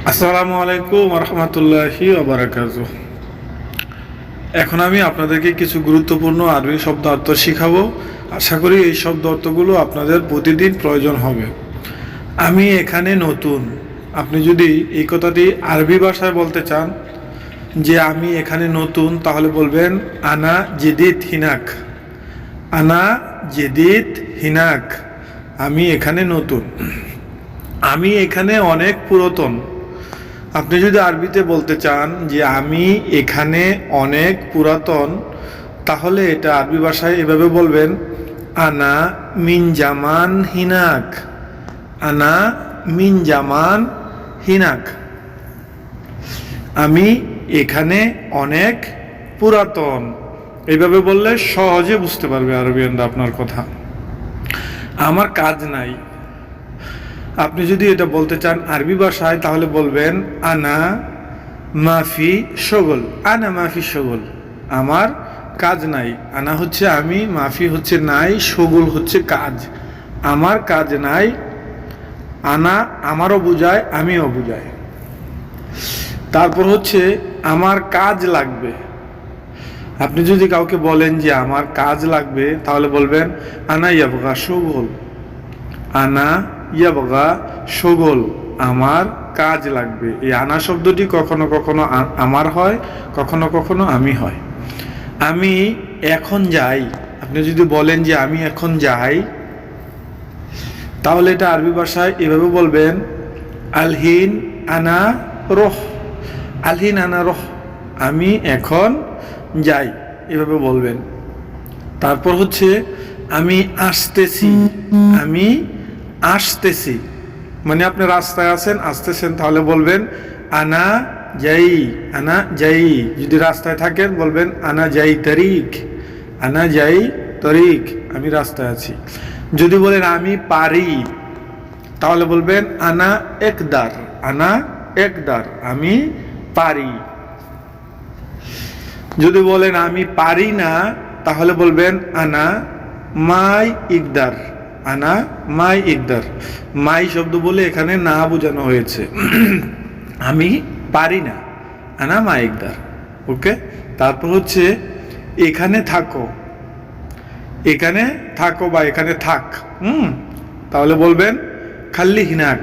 আসসালামু আলাইকুম রহমতুল্লাহি ওবারাকাতুহ। এখন আমি আপনাদেরকে কিছু গুরুত্বপূর্ণ আরবি শব্দ অর্থ শিখাবো। আশা করি এই শব্দ অর্থগুলো আপনাদের প্রতিদিন প্রয়োজন হবে। আমি এখানে নতুন। আপনি যদি এই কথাটি আরবি ভাষায় বলতে চান যে আমি এখানে নতুন, তাহলে বলবেন আনা জেদিদ হিনাক। আনা জেদিদ হিনাক, আমি এখানে নতুন। আমি এখানে অনেক পুরাতন। আপনি যদি আরবিতে বলতে চান যে আমি এখানে অনেক পুরাতন, তাহলে এটা আরবি ভাষায় এভাবে বলবেন আনা মিন জামান হিনাক। আনা মিন জামান হিনাক, আমি এখানে অনেক পুরাতন। এইভাবে বললে সহজে বুঝতে পারবে আরবিয়ানরা আপনার কথা। আমার কাজ নাই। আপনি যদি এটা বলতে চান আরবি ভাষায়, তাহলে বলবেন আনা মাফি শগল। আনা মাফি শগল, আমার কাজ নাই। আনা হচ্ছে আমি, মাফি হচ্ছে নাই, শগল হচ্ছে কাজ। আমার কাজ নাই। আনা আমারও বুঝায়, আমিও বুঝায়। তারপর হচ্ছে আমার কাজ লাগবে। আপনি যদি কাউকে বলেন যে আমার কাজ লাগবে, তাহলে বলবেন আনা ইয়াবগা শগল। আনা ইয়াবগা শগল, আমার কাজ লাগবে। এই আনা শব্দটি কখনো কখনো আমার হয়, কখনো কখনো আমি হয়। আমি এখন যাই। আপনি যদি বলেন যে আমি এখন যাই, তাহলে এটা আরবি ভাষায় এভাবে বলবেন আলহিন আনা রহ। আলহিন আনা রহ, আমি এখন যাই, এভাবে বলবেন। তারপর হচ্ছে আমি আসতেছি। আমি আসতেছি, মানে আপনি রাস্তায় আছেন, আসতেছেন, তাহলে বলবেন আনা যাই। আনা যাই। যদি রাস্তায় থাকেন বলবেন আনা যাই তারিক। আনা যাই তারিক, আমি রাস্তায় আছি। যদি বলেন আমি পারি, তাহলে বলবেন আনা একদার। আনা একদার, আমি পারি। যদি বলেন আমি পারি না, তাহলে বলবেন আনা মাই ইকদার। আনা মাই ইকদার, মাই শব্দ বলে এখানে না বোঝানো হয়েছে। আমি পারি না, আনা মাই ইকদার। ওকে। তারপর হচ্ছে এখানে থাকো। এখানে থাকো বা এখানে থাক। তাহলে বলবেন খাল্লি হিনাক,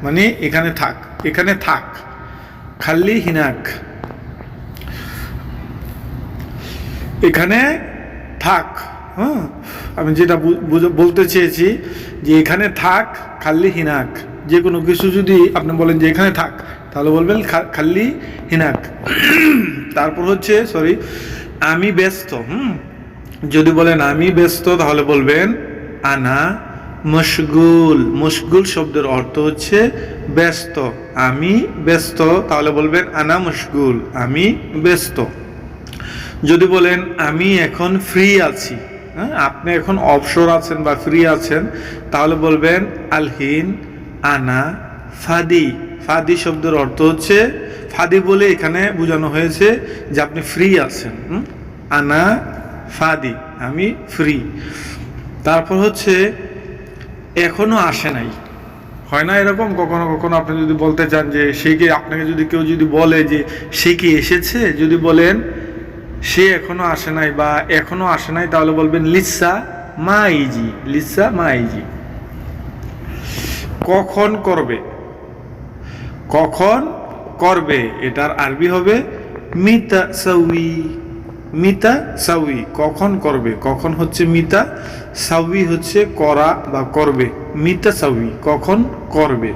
মানে এখানে থাক, এখানে থাক। খাল্লি হিনাক, এখানে থাক। আমি যেটা বলতে চেয়েছি যে এখানে থাক, খাল্লি হিনাক। যে কোনো কিছু যদি আপনি বলেন যে এখানে থাক, তাহলে বলবেন খাল্লি হিনাক। তারপর হচ্ছে আমি ব্যস্ত। যদি বলেন আমি ব্যস্ত, তাহলে বলবেন আনা মশগুল। মশগুল শব্দের অর্থ হচ্ছে ব্যস্ত। আমি ব্যস্ত, তাহলে বলবেন আনা মশগুল, আমি ব্যস্ত। যদি বলেন আমি এখন ফ্রি আছি, আপনি এখন অবসর আছেন বা ফ্রি আছেন, তাহলে বলবেন আলহিন আনা ফাদি। ফাদি শব্দের অর্থ হচ্ছে, ফাদি বলে এখানে বোঝানো হয়েছে যে আপনি ফ্রি আছেন। আনা ফাদি, আমি ফ্রি। তারপর হচ্ছে এখনো আসে নাই। হয় না এরকম কখনো কখনো? আপনি যদি বলতে চান যে সে কি, আপনাকে যদি কেউ যদি বলে যে সে কি এসেছে, যদি বলেন সে এখনো আসে নাই বা এখনো আসে নাই, তাহলে বলবেন লিসা মাইজি। লিসা মাইজি। কখন করবে। কখন করবে, এটার আরবি হবে মিতা সাউই। মিতা সাউই, কখন করবে। কখন হচ্ছে মিতা, সাউই হচ্ছে করা বা করবে। মিতা সাউই, কখন করবে।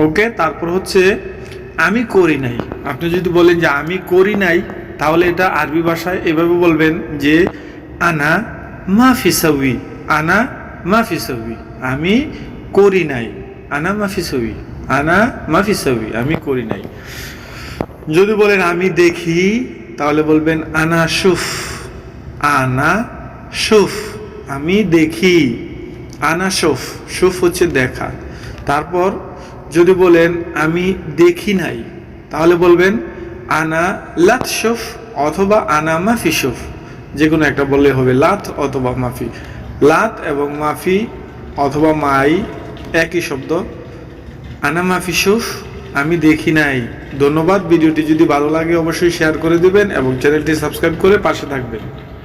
ওকে। তারপর হচ্ছে আমি করি নাই। আপনি যদি বলেন যে আমি করি নাই, তাহলে এটা আরবি ভাষায় এভাবে বলবেন যে আনা মাফি সাউই। আনা মাফি সাউই, আমি করি নাই। আনা মাফি সাউই। আনা মাফি সাউই, আমি করি নাই। যদি বলেন আমি দেখি, তাহলে বলবেন আনা শুফ। আনা শুফ, আমি দেখি। আনা শুফ, শুফ হচ্ছে দেখা। তারপর যদি বলেন আমি দেখি নাই, তাহলে বলবেন আনা লাত শুফ অথবা আনা মাফি শুফ। যে কোনো একটা বললে হবে, লাত অথবা মাফি। লাত এবং মাফি অথবা মাই একই শব্দ। আনা মাফি শুফ, আমি দেখি নাই। ধন্যবাদ। ভিডিওটি যদি ভালো লাগে অবশ্যই শেয়ার করে দিবেন এবং চ্যানেলটি সাবস্ক্রাইব করে পাশে থাকবেন।